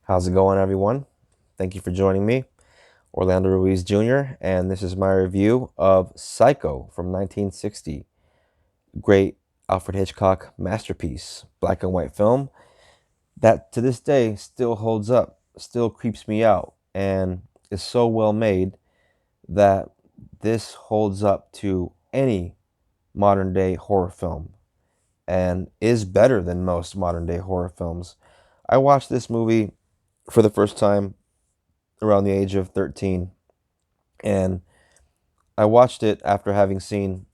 How's it going, everyone? Thank you for joining me, Orlando Ruiz Jr., and this is my review of Psycho from 1960. Great Alfred Hitchcock masterpiece, black and white film that to this day still holds up, still creeps me out, and is so well made that this holds up to any modern day horror film and is better than most modern day horror films. I watched this movie for the first time around the age of 13, and I watched it after having seen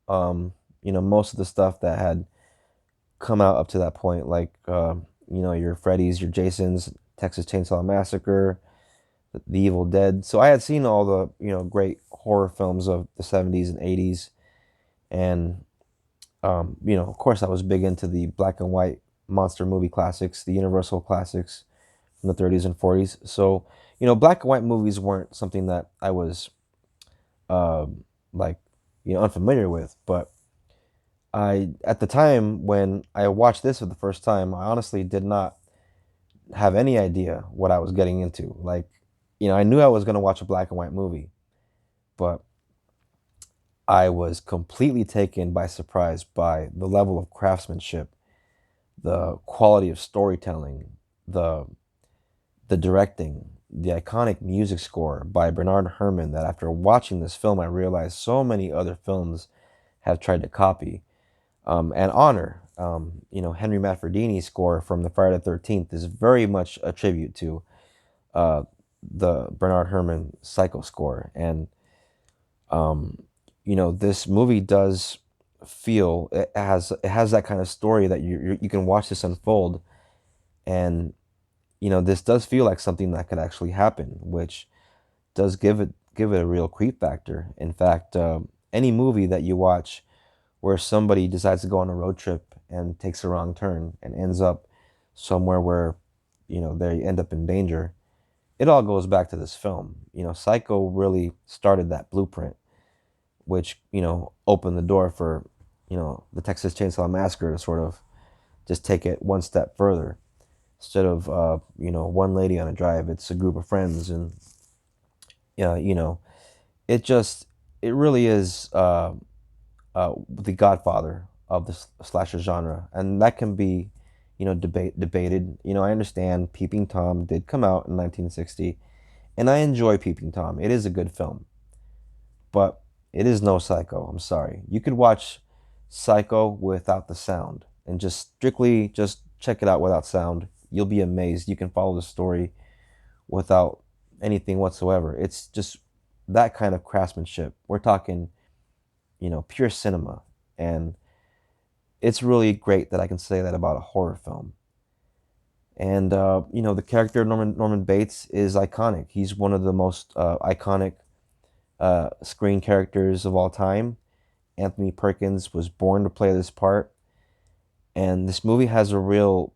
most of the stuff that had come out up to that point, like your Freddy's, your Jason's, Texas Chainsaw Massacre, the Evil Dead. So I had seen all the great horror films of the 70s and 80s, and of course I was big into the black and white monster movie classics, the Universal classics from the 30s and 40s. So black and white movies weren't something that I was like unfamiliar with, but I at the time when I watched this for the first time, I honestly did not have any idea what I was getting into. Like, I knew I was going to watch a black and white movie, but I was completely taken by surprise by the level of craftsmanship, the quality of storytelling, the the directing, the iconic music score by Bernard Herrmann that after watching this film I realized so many other films have tried to copy and honor. Henry Manfredini's score from the Friday the 13th is very much a tribute to uh, the Bernard Herrmann Psycho score. And, this movie does feel, it has that kind of story that you can watch this unfold. And, this does feel like something that could actually happen, which does give it a real creep factor. In fact, any movie that you watch where somebody decides to go on a road trip and takes a wrong turn and ends up somewhere where they end up in danger, it all goes back to this film. Psycho really started that blueprint, which opened the door for the Texas Chainsaw Massacre to sort of just take it one step further. Instead of one lady on a drive, it's a group of friends. And yeah, it just it really is the godfather of the slasher genre, and that can be debated. I understand Peeping Tom did come out in 1960, and I enjoy Peeping Tom. It is a good film, but it is no Psycho. I'm sorry. You could watch Psycho without the sound and just check it out without sound. You'll be amazed. You can follow the story without anything whatsoever. It's just that kind of craftsmanship. We're talking pure cinema. And it's really great that I can say that about a horror film. And the character of Norman Bates is iconic. He's one of the most iconic screen characters of all time. Anthony Perkins was born to play this part, and this movie has a real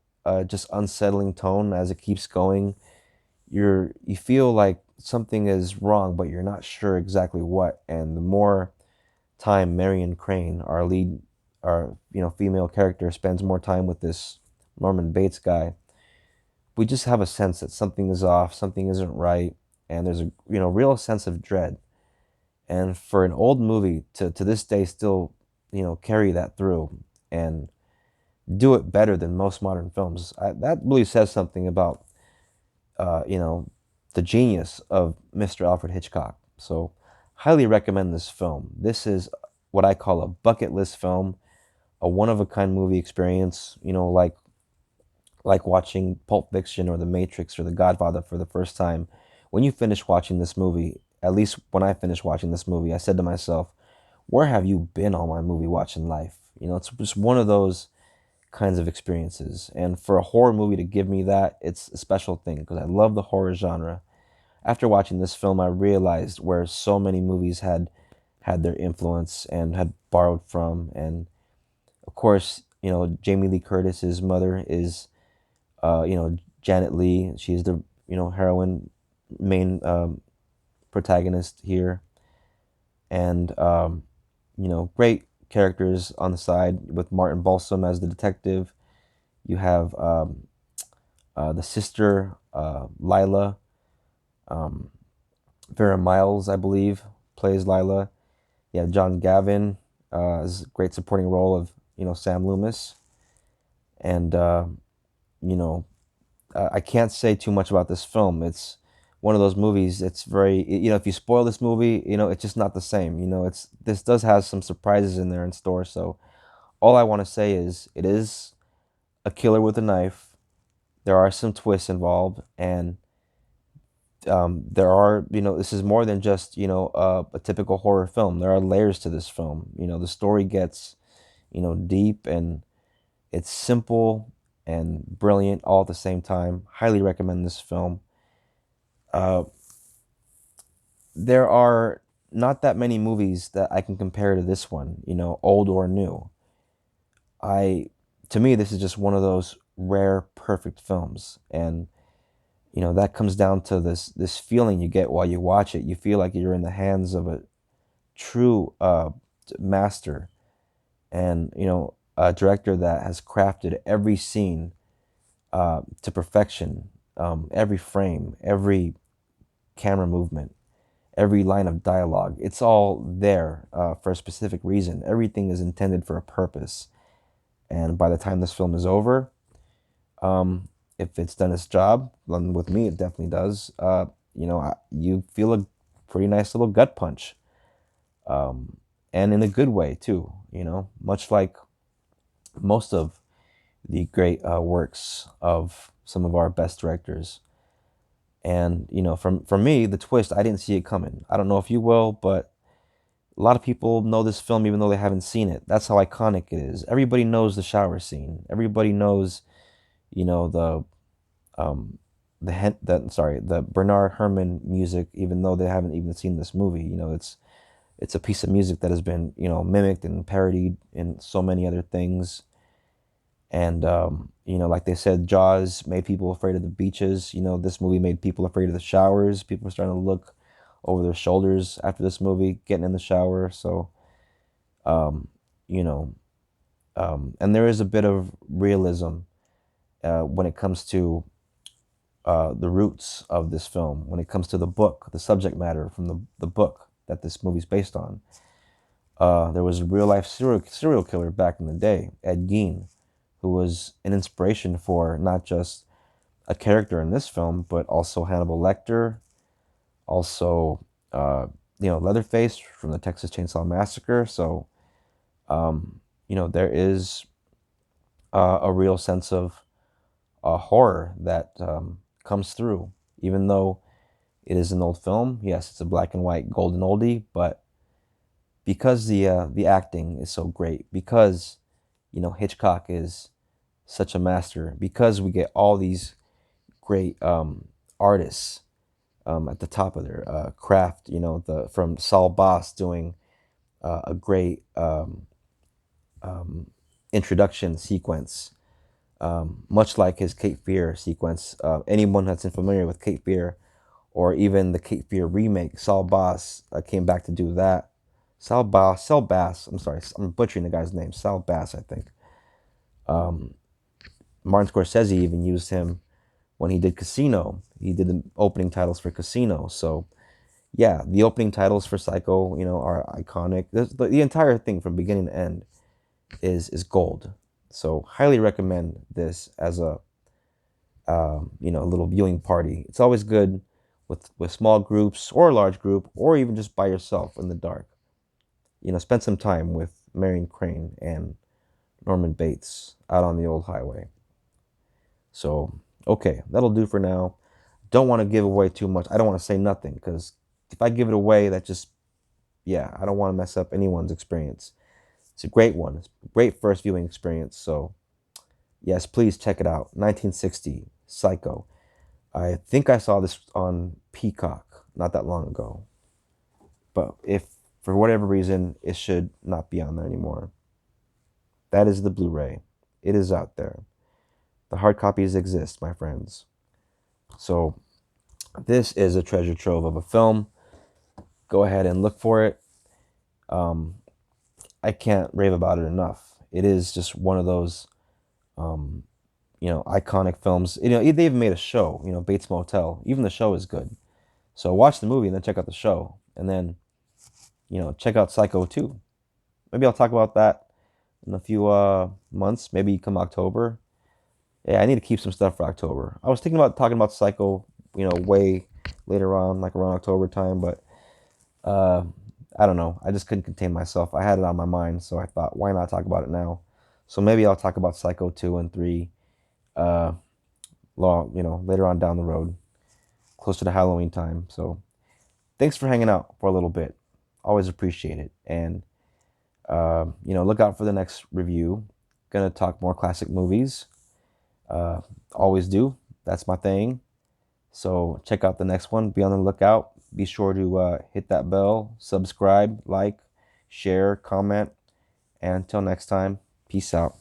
just unsettling tone as it keeps going. You feel like something is wrong, but you're not sure exactly what. And the more time Marion Crane, our female character, spends more time with this Norman Bates guy, we just have a sense that something is off, something isn't right, and there's a real sense of dread. And for an old movie to this day still carry that through and do it better than most modern films, that really says something about the genius of Mr. Alfred Hitchcock. So, highly recommend this film. This is what I call a bucket list film, a one of a kind movie experience. Like watching Pulp Fiction or The Matrix or The Godfather for the first time. When you finish watching this movie, at least when I finished watching this movie, I said to myself, "Where have you been all my movie watching life?" It's just one of those kinds of experiences. And for a horror movie to give me that, it's a special thing because I love the horror genre. After watching this film, I realized where so many movies had their influence and had borrowed from. And of course, Jamie Lee Curtis's mother is, Janet Leigh. She's the, heroine, main protagonist here. And, great characters on the side with Martin Balsam as the detective. You have The sister, Lila, um, Vera Miles, I believe, plays Lila. Yeah, John Gavin is a great supporting role of Sam Loomis, and you know I can't say too much about this film. It's one of those movies. It's very if you spoil this movie, it's just not the same. It's this does have some surprises in there in store. So all I want to say is it is a killer with a knife. There are some twists involved, and there are this is more than just a typical horror film. There are layers to this film. The story gets deep, and it's simple and brilliant all at the same time. Highly recommend this film. uh, there are not that many movies that I can compare to this one, old or new. I To me, this is just one of those rare perfect films, and that comes down to this feeling you get while you watch it. You feel like you're in the hands of a true master, and a director that has crafted every scene to perfection, every frame, every camera movement, every line of dialogue. It's all there for a specific reason. Everything is intended for a purpose, and by the time this film is over, um, if it's done its job, then with me it definitely does. You feel a pretty nice little gut punch, um, and in a good way too. Much like most of the great works of some of our best directors. And from me, the twist, I didn't see it coming. I don't know if you will, but a lot of people know this film even though they haven't seen it. That's how iconic it is. Everybody knows the shower scene. Everybody knows, you know, um the Bernard Herrmann music, even though they haven't even seen this movie. It's a piece of music that has been, mimicked and parodied in so many other things. And like they said, Jaws made people afraid of the beaches. This movie made people afraid of the showers. People are starting to look over their shoulders after this movie, getting in the shower. So, um, you know, and there is a bit of realism when it comes to the roots of this film, when it comes to the book, the subject matter from the book that this movie's based on. There was a real life serial killer back in the day, Ed Gein, who was an inspiration for not just a character in this film, but also Hannibal Lecter, also Leatherface from the Texas Chainsaw Massacre. So there is a real sense of horror that comes through, even though it is an old film. Yes, it's a black and white golden oldie, but because the acting is so great, because Hitchcock is such a master, because we get all these great artists at the top of their craft. The from Saul Bass doing a great um, introduction sequence, much like his Cape Fear sequence. Anyone that's familiar with Cape Fear, or even the Cape Fear remake, Saul Bass came back to do that. Saul Bass. I'm sorry, I'm butchering the guy's name. Saul Bass, I think. Um, Martin Scorsese even used him when he did Casino. He did the opening titles for Casino. So yeah, the opening titles for Psycho, are iconic. The entire thing from beginning to end is gold. So highly recommend this as a little viewing party. It's always good with small groups or a large group, or even just by yourself in the dark. Spend some time with Marion Crane and Norman Bates out on the old highway. So okay, that'll do for now. Don't want to give away too much. I don't want to say nothing, because if I give it away, that just, yeah, I don't want to mess up anyone's experience. It's a great one. It's a great first viewing experience. So yes, please check it out. 1960, Psycho. I think I saw this on Peacock not that long ago. But if for whatever reason it should not be on there anymore, that is the Blu-ray. It is out there. The hard copies exist, my friends. So this is a treasure trove of a film. Go ahead and look for it. Um, I can't rave about it enough. It is just one of those, um, iconic films. They even made a show, Bates Motel. Even the show is good. So watch the movie and then check out the show. And then, check out Psycho 2. Maybe I'll talk about that in a few months, maybe come October. Yeah, I need to keep some stuff for October. I was thinking about talking about Psycho, way later on, like around October time, but uh, I don't know. I just couldn't contain myself. I had it on my mind, so I thought, why not talk about it now? So maybe I'll talk about Psycho 2 and 3 uh, later on down the road, closer to Halloween time. So thanks for hanging out for a little bit. Always appreciate it. And, look out for the next review. Gonna talk more classic movies. Uh, Always do. That's my thing. So check out the next one. Be on the lookout. Be sure to hit that bell, subscribe, like, share, comment. And until next time, peace out.